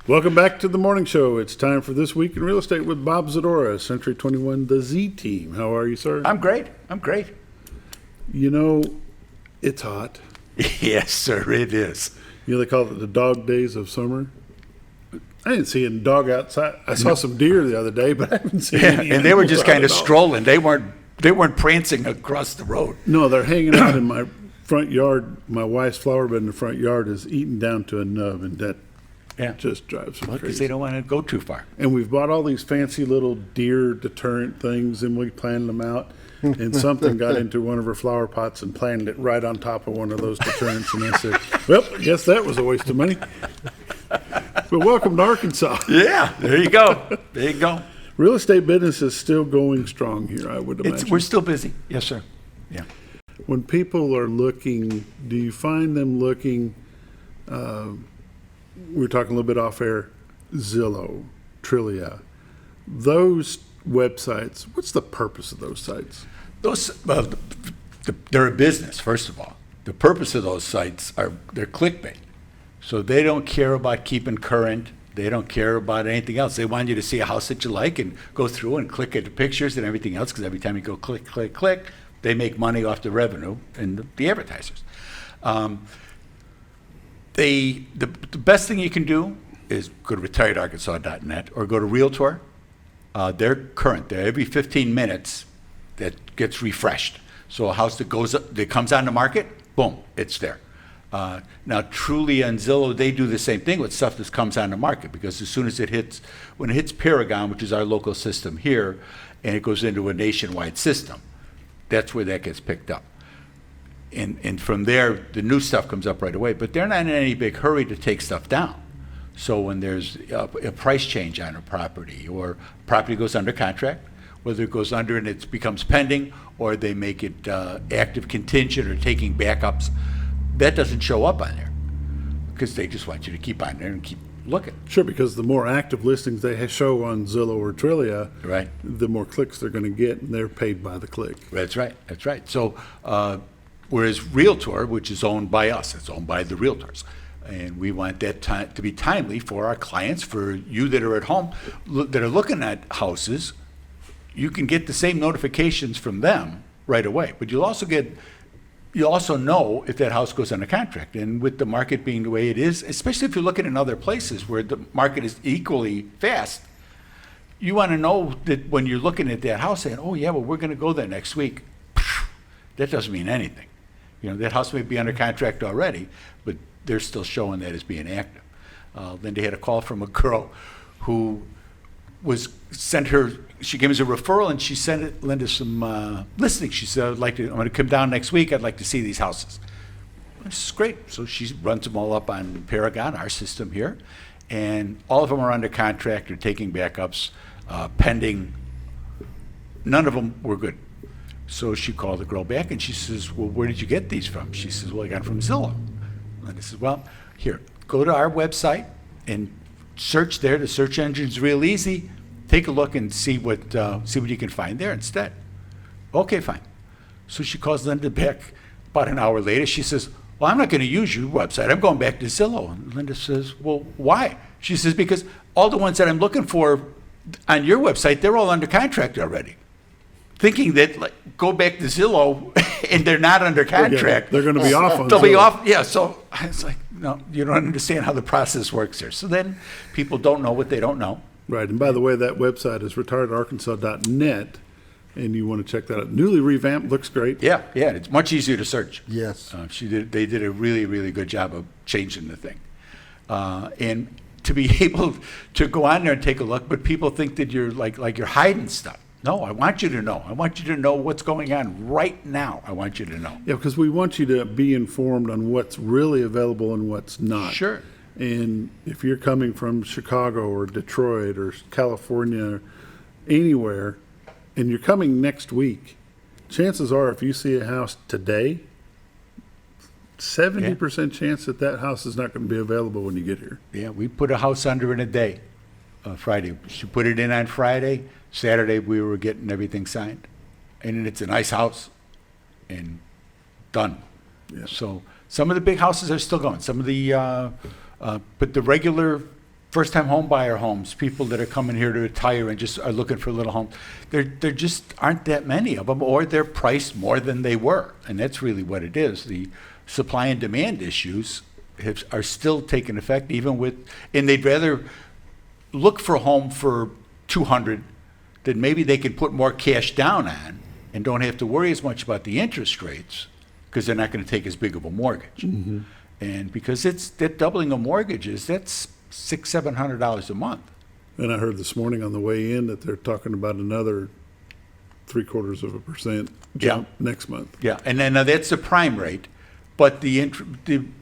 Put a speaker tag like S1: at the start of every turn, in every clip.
S1: Welcome back to the morning show. It's time for This Week in Real Estate with Bob Zdora, Century 21, the Z Team. How are you, sir?
S2: I'm great.
S1: You know, it's hot.
S2: Yes, sir, it is.
S1: You know, they call it the dog days of summer. I didn't see a dog outside. I saw some deer the other day, but I haven't seen any.
S2: And they were just kind of
S1: at all.
S2: strolling. They weren't prancing across the road.
S1: No, they're hanging out in my front yard. My wife's flower bed in the front yard is eaten down to a nub, and that just drives me
S2: Because
S1: crazy.
S2: they don't want to go too far.
S1: And we've bought all these fancy little deer deterrent things, and we planned them out. And something got into one of her flower pots and planted it right on top of one of those deterrents. And I said, well, I guess that was a waste of money. But welcome to Arkansas.
S2: Yeah, there you go. There you go.
S1: Real estate business is still going strong here, I would imagine.
S2: We're still busy. Yes, sir. Yeah.
S1: When people are looking, do you find them looking, we were talking a little bit off air, Zillow, Trillia, those websites, what's the purpose of those sites?
S2: They're a business, first of all. The purpose of those sites they're clickbait. So they don't care about keeping current. They don't care about anything else. They want you to see a house that you like and go through and click at the pictures and everything else, because every time you go click, click, click, they make money off the revenue and the advertisers. The best thing you can do is go to retiredarkansas.net or go to Realtor. They're current. They're every 15 minutes that gets refreshed. So a house that comes on the market, boom, it's there. Now, Trulia and Zillow, they do the same thing with stuff that comes on the market, because as soon as when it hits Paragon, which is our local system here, and it goes into a nationwide system, that's where that gets picked up. And from there, the new stuff comes up right away. But they're not in any big hurry to take stuff down. So when there's a price change on a property, or property goes under contract, whether it goes under and it becomes pending, or they make it active contingent or taking backups, that doesn't show up on there, because they just want you to keep on there and keep looking.
S1: Sure, because the more active listings they show on Zillow or Trillia,
S2: Right.
S1: the more clicks they're going to get, and they're paid by the click.
S2: That's right. So whereas Realtor, which is owned by us, it's owned by the Realtors. And we want that to be timely for our clients, for you that are at home, that are looking at houses. You can get the same notifications from them right away, but you'll also know if that house goes under contract. And with the market being the way it is, especially if you're looking in other places where the market is equally fast, you want to know that when you're looking at that house saying, oh yeah, well, we're going to go there next week. That doesn't mean anything. That house may be under contract already, but they're still showing that as being active. Linda had a call from a girl who she gave us a referral, and she sent Linda some listings. She said, I'm going to come down next week. I'd like to see these houses. This is great. So she runs them all up on Paragon, our system here, and all of them are under contract or taking backups, pending. None of them were good. So she called the girl back, and she says, well, where did you get these from? She says, well, I got them from Zillow. Linda says, well, here, go to our website and search there. The search engine's real easy. Take a look and see what you can find there instead. Okay, fine. So she calls Linda back about an hour later. She says, well, I'm not going to use your website. I'm going back to Zillow. And Linda says, well, why? She says, because all the ones that I'm looking for on your website, they're all under contract already. Thinking that, go back to Zillow and they're not under contract.
S1: They're going to be off on
S2: They'll
S1: Zillow.
S2: be off, yeah. So I was like, no, you don't understand how the process works here. So then people don't know what they don't know.
S1: Right, and by the way, that website is retiredarkansas.net, and you want to check that out. Newly revamped, looks great.
S2: Yeah, it's much easier to search.
S3: Yes.
S2: They did a really, really good job of changing the thing. And to be able to go on there and take a look, but people think that you're like you're hiding stuff. No, I want you to know. I want you to know what's going on right now. I want you to know.
S1: Yeah, because we want you to be informed on what's really available and what's not.
S2: Sure.
S1: And if you're coming from Chicago or Detroit or California, or anywhere, and you're coming next week, chances are if you see a house today, 70% chance that house is not going to be available when you get here.
S2: Yeah, we put a house under in a day, Friday. She put it in on Friday. Saturday, we were getting everything signed. And it's a nice house and done.
S1: Yeah.
S2: So some of the big houses are still going. Some of the But the regular first-time home buyer homes, people that are coming here to retire and just are looking for a little home, there just aren't that many of them, or they're priced more than they were. And that's really what it is. The supply and demand issues are still taking effect, even with, and they'd rather look for a home for 200 that maybe they can put more cash down on and don't have to worry as much about the interest rates because they're not going to take as big of a mortgage. And because it's that doubling of mortgages, that's $600-700 a month.
S1: And I heard this morning on the way in that they're talking about another 0.75% jump next month.
S2: Yeah, and then now that's the prime rate, but the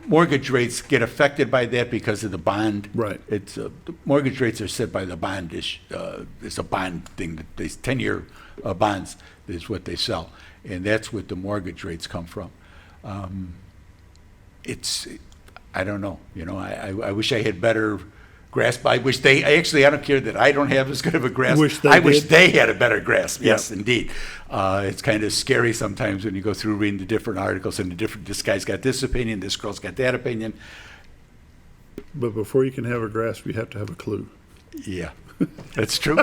S2: mortgage rates get affected by that because of the bond.
S1: Right.
S2: It's the mortgage rates are set by the bond it's a bond thing that these 10-year bonds is what they sell, and that's what the mortgage rates come from. I don't know. I wish I had better grasp. I wish I don't care that I don't have as good of a grasp. I wish they had a better grasp. Yes, indeed. It's kind of scary sometimes when you go through reading the different articles and this guy's got this opinion, this girl's got that opinion.
S1: But before you can have a grasp, you have to have a clue.
S2: Yeah, that's true.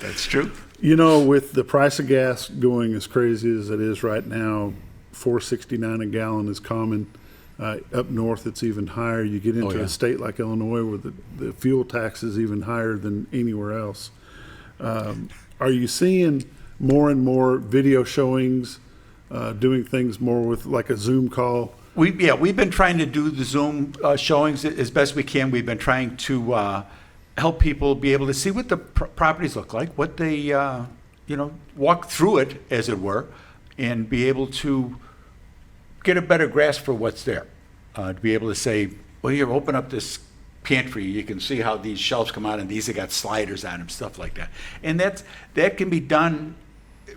S2: That's true.
S1: With the price of gas going as crazy as it is right now, $4.69 a gallon is common. Up north, it's even higher. You get into a state like Illinois where the fuel tax is even higher than anywhere else. Are you seeing more and more video showings, doing things more with like a Zoom call?
S2: We've been trying to do the Zoom showings as best we can. We've been trying to help people be able to see what the properties look like, what they, walk through it, as it were, and be able to get a better grasp for what's there. To be able to say, well, here, open up this pantry. You can see how these shelves come out, and these have got sliders on them, stuff like that. And that can be done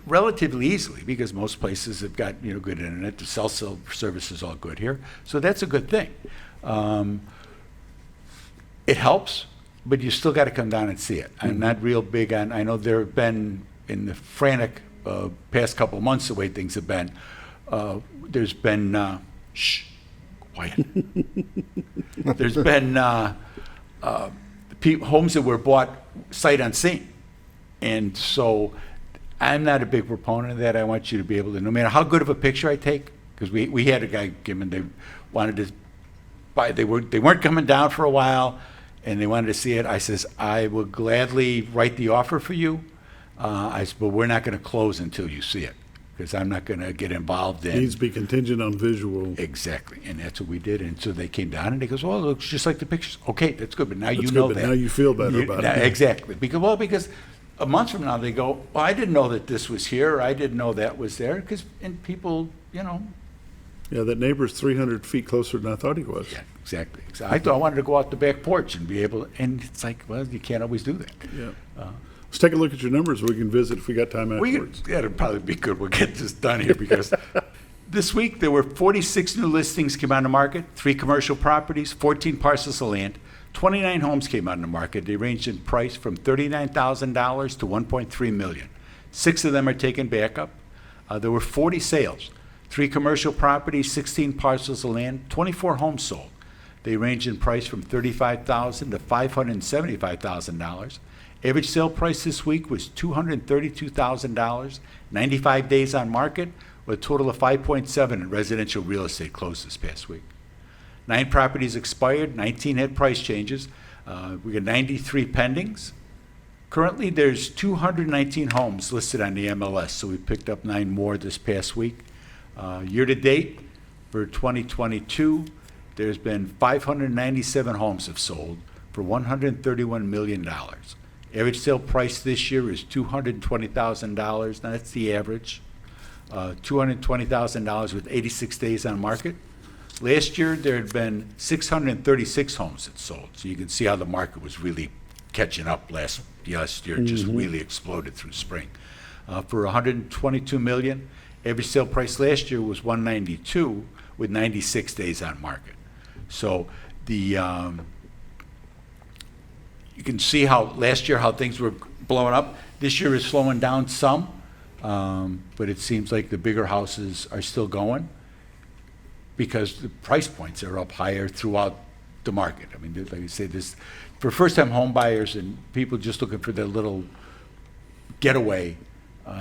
S2: relatively easily because most places have got good internet. The cell service is all good here, so that's a good thing. It helps, but you still got to come down and see it. I'm not real big on. I know there have been in the frantic past couple of months the way things have been. There's been quiet. There's been homes that were bought sight unseen, and so I'm not a big proponent of that. I want you to be able to, no matter how good of a picture I take, because we had a guy given, they wanted to buy. They weren't coming down for a while, and they wanted to see it. I says I will gladly write the offer for you. I said, but we're not going to close until you see it, because I'm not going to get involved in.
S1: It needs to be contingent on visual.
S2: Exactly, and that's what we did. And so they came down, and they goes, "Well, it looks just like the pictures." Okay, that's good, but now
S1: That's
S2: you know
S1: good, but
S2: that.
S1: now you feel better about it.
S2: Exactly, because a month from now they go, "Well, I didn't know that this was here. Or I didn't know that was there." And people,
S1: Yeah, that neighbor's 300 feet closer than I thought he was.
S2: Yeah, exactly. I thought I wanted to go out the back porch and be able, and it's like, well, you can't always do that.
S1: Yeah. Let's take a look at your numbers. We can visit if we got time afterwards.
S2: It'll probably be good. We'll get this done here because this week there were 46 new listings came on the market, 3 commercial properties, 14 parcels of land, 29 homes came on the market. They ranged in price from $39,000 to $1.3 million. 6 of them are taken back up. There were 40 sales, 3 commercial properties, 16 parcels of land, 24 homes sold. They range in price from $35,000 to $575,000. Average sale price this week was $232,000, 95 days on market, with a total of 5.7 in residential real estate closed this past week. 9 properties expired, 19 had price changes. We got 93 pendings. Currently, there's 219 homes listed on the MLS, so we picked up 9 more this past week. Year to date for 2022, there's been 597 homes have sold for $131 million. Average sale price this year is $220,000. Now, that's the average. $220,000 with 86 days on market. Last year, there had been 636 homes that sold. So you can see how the market was really catching up last year. It just really exploded through spring. For $122 million, average sale price last year was $192 with 96 days on market. So the you can see how last year how things were blowing up. This year is slowing down some, but it seems like the bigger houses are still going because the price points are up higher throughout the market. I mean, like I say, this for first-time home buyers and people just looking for their little getaway,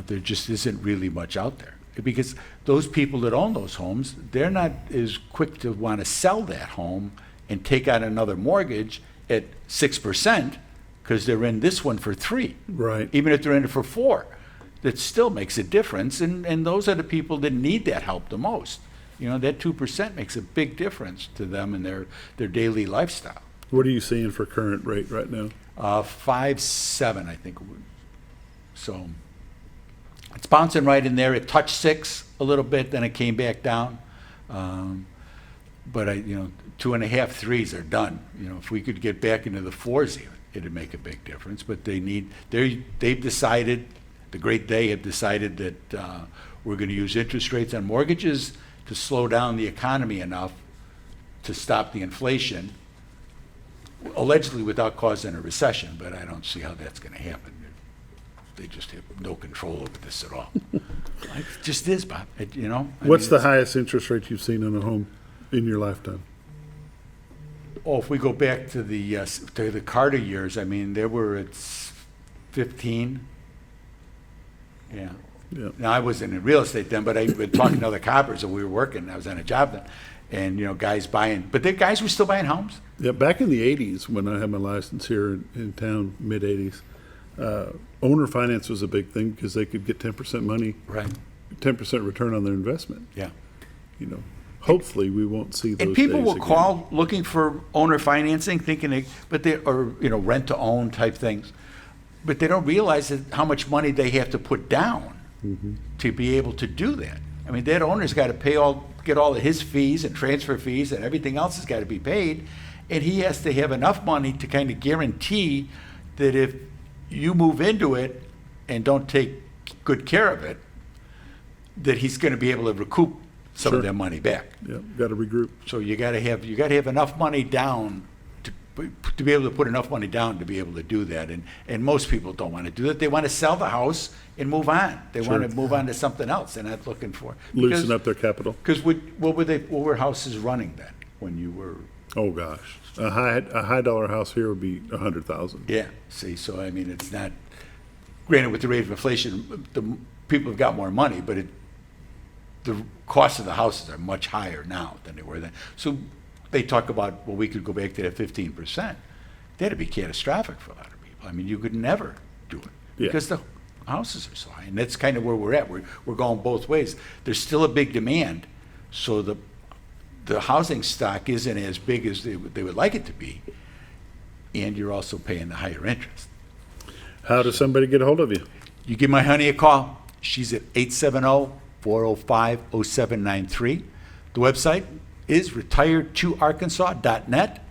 S2: there just isn't really much out there. Because those people that own those homes, they're not as quick to want to sell that home and take out another mortgage at 6% because they're in this one for 3%.
S1: Right.
S2: Even if they're in it for 4%, that still makes a difference. And those are the people that need that help the most. You know, that 2% makes a big difference to them in their daily lifestyle.
S1: What are you seeing for current rate right now?
S2: 5.7, I think. So it's bouncing right in there. It touched 6 a little bit, then it came back down. But 2.5, 3s are done. You know, if we could get back into the 4s even, it'd make a big difference. But they've decided, the great they have decided that we're going to use interest rates on mortgages to slow down the economy enough to stop the inflation, allegedly without causing a recession, but I don't see how that's going to happen. They just have no control over this at all. It just is, Bob.
S1: What's the highest interest rate you've seen on a home in your lifetime?
S2: Oh, if we go back to the Carter years, I mean, they were at 15. Yeah.
S1: Yeah.
S2: Now, I wasn't in real estate then, but I've been talking to other coppers, and we were working. I was on a job then. And, guys buying. But the guys were still buying homes.
S1: Yeah, back in the 80s, when I had my license here in town, mid-80s, owner finance was a big thing because they could get 10% money,
S2: Right.
S1: 10% return on their investment.
S2: Yeah.
S1: Hopefully we won't see those
S2: And people
S1: days
S2: will
S1: again.
S2: call looking for owner financing, thinking or rent to own type things, but they don't realize how much money they have to put down to be able to do that. I mean, that owner's got to get all of his fees and transfer fees and everything else has got to be paid, and he has to have enough money to kind of guarantee that if you move into it and don't take good care of it, that he's going to be able to recoup some
S1: Sure.
S2: of their money back.
S1: Yeah, got to regroup.
S2: So you got to have enough money down to be able to put enough money down to be able to do that. And most people don't want to do that. They want to sell the house and move on. They want to move on to something else. They're not looking for
S1: Loosen up their capital.
S2: Because what were houses running then when you were?
S1: Oh gosh, a high dollar house here would be 100,000.
S2: Yeah. See, so I mean, it's not. Granted, with the rate of inflation, the people have got more money, but the cost of the houses are much higher now than they were then. So they talk about, well, we could go back to that 15%. That'd be catastrophic for a lot of people. I mean, you could never do it because the houses are so high. And that's kind of where we're at. We're going both ways. There's still a big demand, so the housing stock isn't as big as they would like it to be, and you're also paying the higher interest.
S1: How does somebody get a hold of you?
S2: You give my honey a call. She's at 870-405-0793. The website is retiredtoarkansas.net.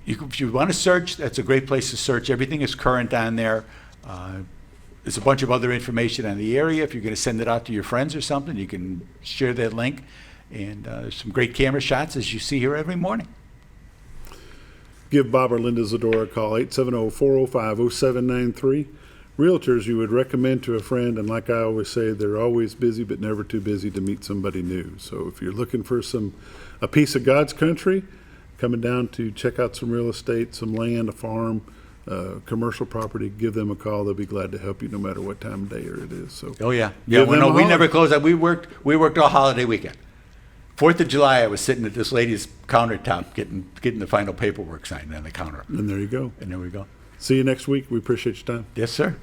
S2: If you want to search, that's a great place to search. Everything is current on there. There's a bunch of other information on the area. If you're going to send it out to your friends or something, you can share that link. And there's some great camera shots, as you see here every morning.
S1: Give Bob or Linda Zdora a call, 870-405-0793. Realtors you would recommend to a friend, and like I always say, they're always busy but never too busy to meet somebody new. So if you're looking for a piece of God's country, coming down to check out some real estate, some land, a farm, commercial property, give them a call. They'll be glad to help you no matter what time of day it is. So
S2: Oh, yeah.
S1: Give them a
S2: We
S1: holler.
S2: never closed out. We worked all holiday weekend. 4th of July, I was sitting at this lady's countertop getting the final paperwork signed on the counter.
S1: And there you go.
S2: And there we go.
S1: See you next week. We appreciate your time.
S2: Yes, sir.